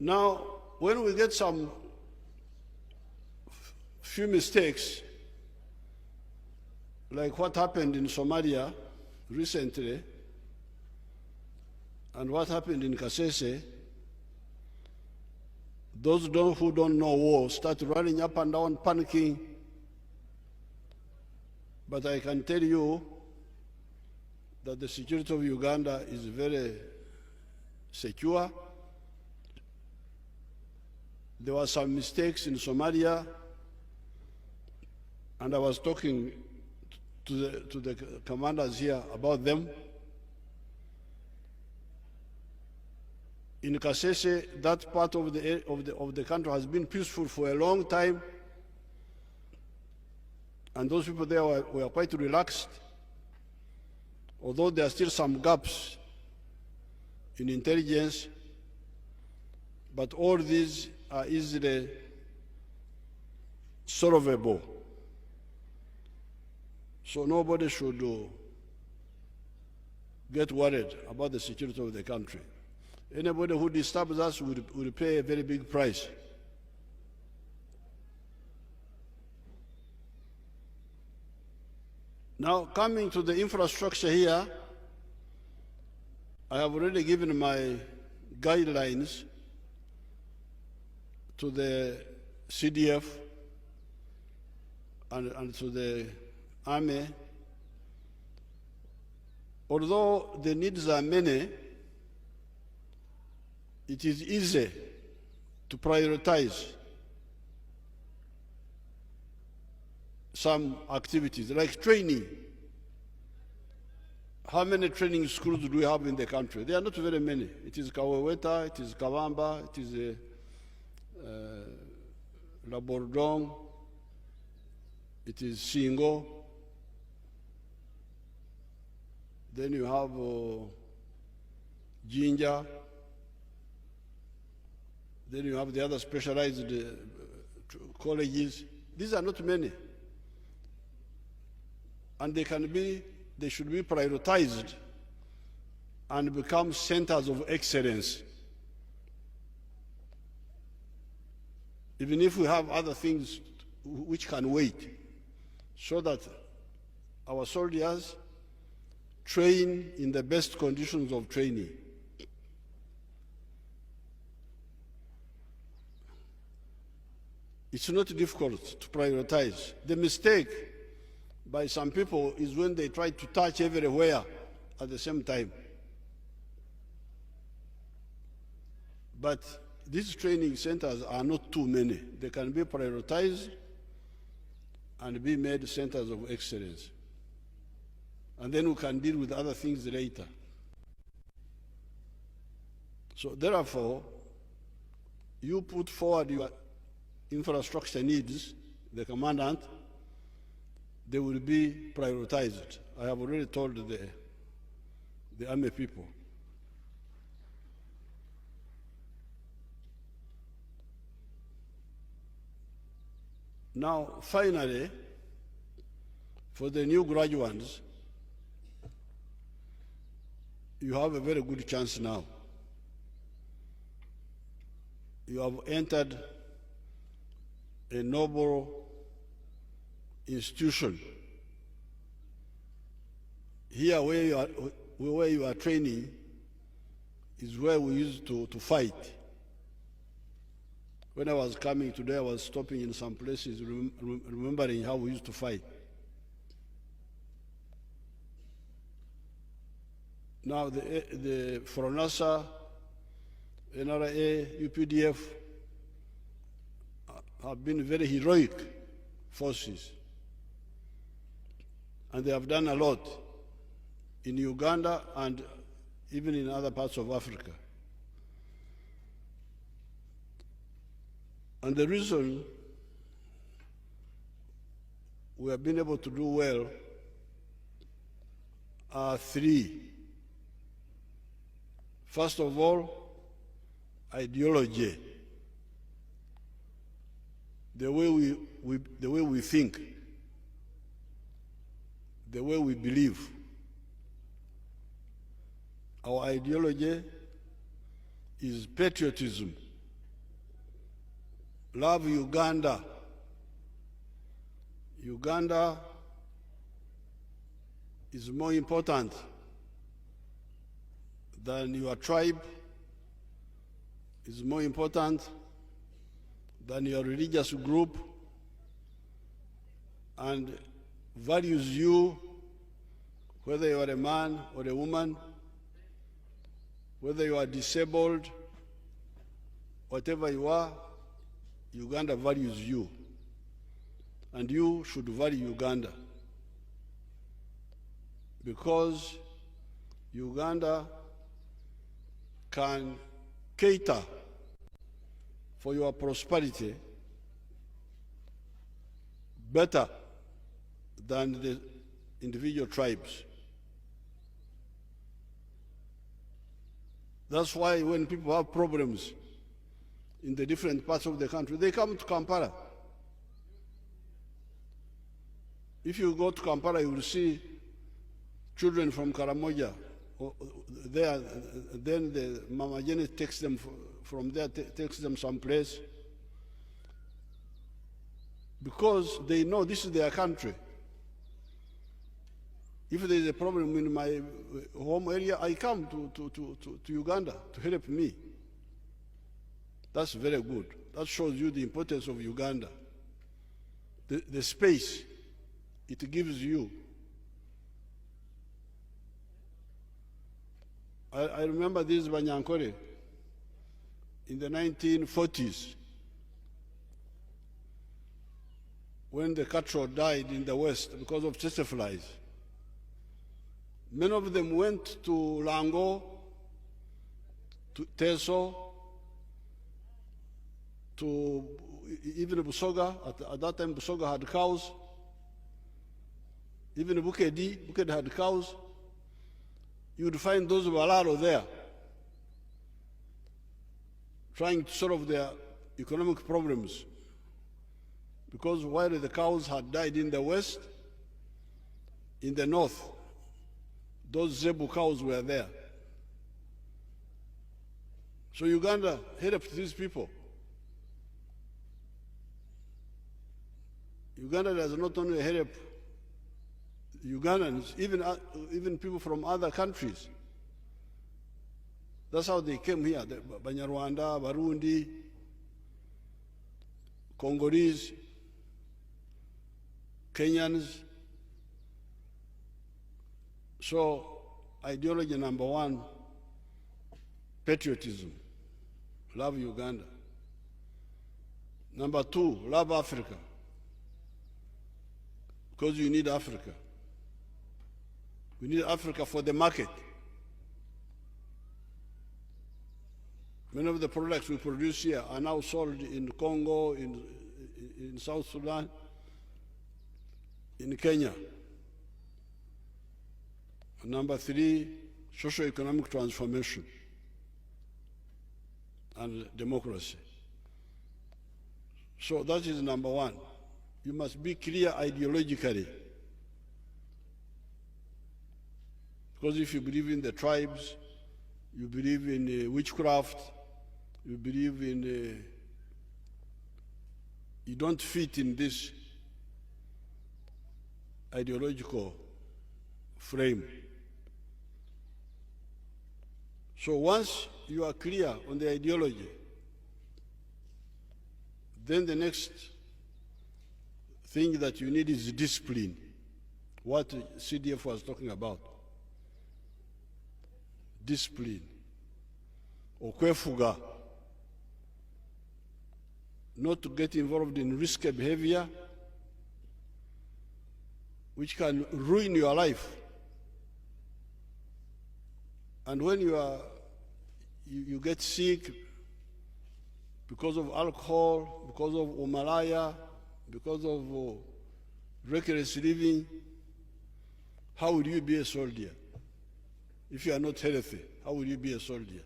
Now, when we get some few mistakes, like what happened in Somalia recently, and what happened in Kasese, those who don't know war start running up and down, panicking. But I can tell you that the security of Uganda is very secure. There were some mistakes in Somalia, and I was talking to the commanders here about them. In Kasese, that part of the country has been peaceful for a long time, and those people there were quite relaxed, although there are still some gaps in intelligence, but all these are easily solvable. So nobody should get worried about the security of the country. Anybody who disturbs us will pay a very big price. Now, coming to the infrastructure here, I have already given my guidelines to the CDF and to the Army. Although the needs are many, it is easy to prioritize some activities, like training. How many training schools do we have in the country? There are not very many. It is Kaweweta, it is Kawamba, it is Labordong, it is Singo. Then you have Jinja. Then you have the other specialized colleges. These are not many. And they should be prioritized and become centers of excellence. Even if we have other things which can wait, so that our soldiers train in the best conditions of training. It's not difficult to prioritize. The mistake by some people is when they try to touch everywhere at the same time. But these training centers are not too many. They can be prioritized and be made centers of excellence. And then we can deal with other things later. So therefore, you put forward your infrastructure needs, the commandant, they will be prioritized. I have already told the army people. Now, finally, for the new graduates, you have a very good chance now. You have entered a noble institution. Here where you are training is where we used to fight. When I was coming today, I was stopping in some places, remembering how we used to fight. Now the Foronasa, NRA, UPDF have been very heroic forces. And they have done a lot in Uganda and even in other parts of Africa. And the reason we have been able to do well are three. First of all, ideology. The way we think, the way we believe. Our ideology is patriotism, love Uganda. Uganda is more important than your tribe, is more important than your religious group, and values you, whether you are a man or a woman, whether you are disabled, whatever you are, Uganda values you. And you should value Uganda, because Uganda can cater for your prosperity better than the individual tribes. That's why when people have problems in the different parts of the country, they come to Kampala. If you go to Kampala, you will see children from Karamoja there. Then the Mama Janet takes them from there, takes them someplace, because they know this is their country. If there is a problem in my home area, I come to Uganda to help me. That's very good. That shows you the importance of Uganda. The space it gives you. I remember this Banyankore in the 1940s, when the cattle died in the West because of tsetse flies. Many of them went to Lango, to Teso, to even Busoga. At that time, Busoga had cows. Even Bukedi had cows. You would find those Balaro there, trying to solve their economic problems. Because while the cows had died in the West, in the North, those Zebu cows were there. So Uganda helped these people. Uganda does not only help Ugandans, even people from other countries. That's how they came here, the Banyarwanda, Barundi, Congolese, Kenyans. So, ideology number one, patriotism, love Uganda. Number two, love Africa, because you need Africa. We need Africa for the market. Many of the products we produce here are now sold in Congo, in South Sudan, in Kenya. Number three, socio-economic transformation and democracy. So that is number one. You must be clear ideologically. Because if you believe in the tribes, you believe in witchcraft, you believe in, you don't fit in this ideological frame. So once you are clear on the ideology, then the next thing that you need is discipline, what CDF was talking about. Discipline, okwefuga, not to get involved in risky behavior which can ruin your life. And when you get sick because of alcohol, because of umalaya, because of reckless living, how will you be a soldier? If you are not healthy, how will you be a soldier?